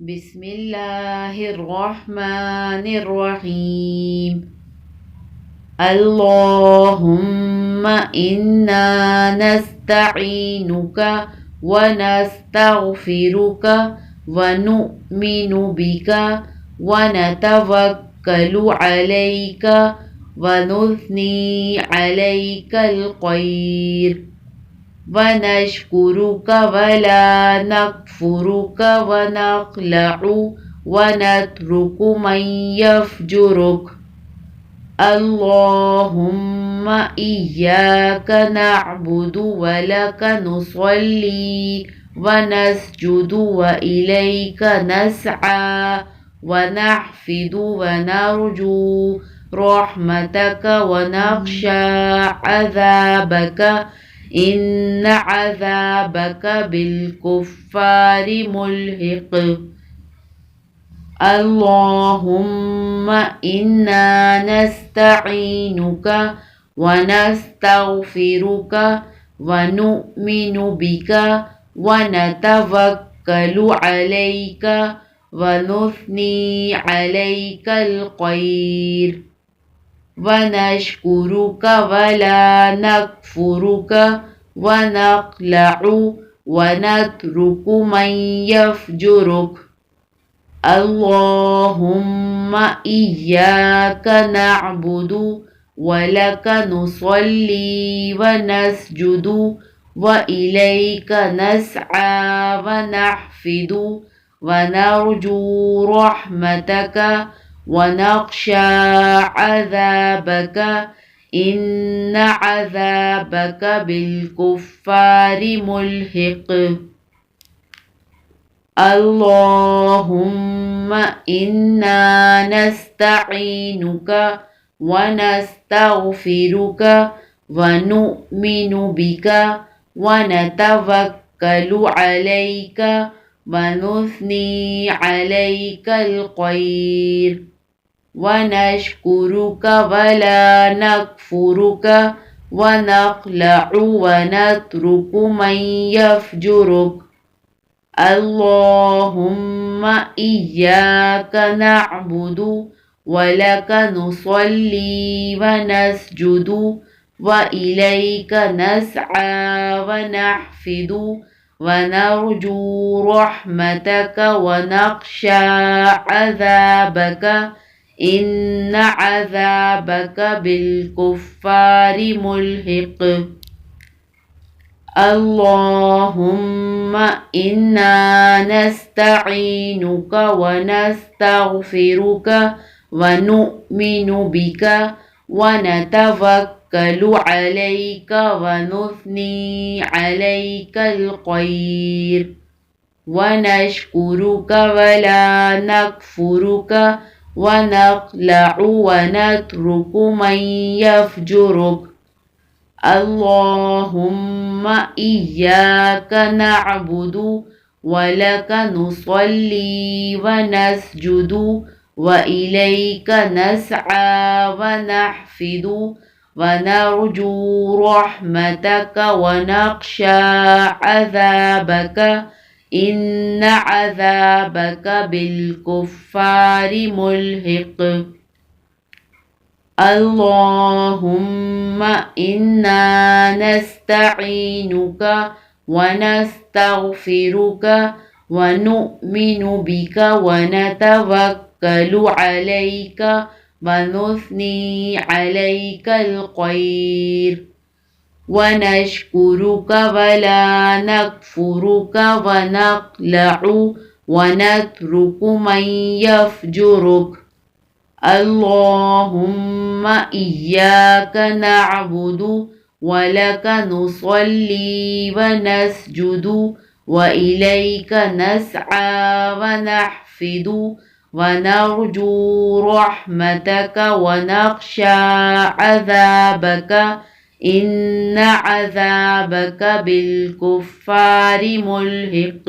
بسم الله الرحمن الرحيم. اللهم إنا نستعينك ونستغفرك ونؤمن بك ونتوكل عليك ونثني عليك الخير ونشكرك ولا نكفرك ونخلع ونترك من يفجرك. اللهم إياك نعبد ولك نصلي ونسجد وإليك نسعى ونحفد ونرجو رحمتك ونخشى عذابك إن عذابك بالكفار ملحق. اللهم إنا نستعينك ونستغفرك ونؤمن بك ونتوكل عليك ونثني عليك الخير ونشكرك ولا نكفرك ونخلع ونترك من يفجرك. اللهم إياك نعبد ولك نصلي ونسجد وإليك نسعى ونحفد ونرجو رحمتك ونخشى عذابك إن عذابك بالكفار ملحق. اللهم إنا نستعينك ونستغفرك ونؤمن بك ونتوكل عليك ونثني عليك الخير ونشكرك ولا نكفرك ونخلع ونترك من يفجرك. اللهم إياك نعبد ولك نصلي ونسجد وإليك نسعى ونحفد ونرجو رحمتك ونخشى عذابك إن عذابك بالكفار ملحق. اللهم إنا نستعينك ونستغفرك ونؤمن بك ونتوكل عليك ونثني عليك الخير ونشكرك ولا نكفرك ونخلع ونترك من يفجرك. اللهم إياك نعبد ولك نصلي ونسجد وإليك نسعى ونحفد ونرجو رحمتك ونخشى عذابك إن عذابك بالكفار ملحق. اللهم إنا نستعينك ونستغفرك ونؤمن بك ونتوكل عليك ونثني عليك الخير ونشكرك ولا نكفرك ونخلع ونترك من يفجرك. اللهم إياك نعبد ولك نصلي ونسجد وإليك نسعى ونحفد ونرجو رحمتك ونخشى عذابك إن عذابك بالكفار ملحق.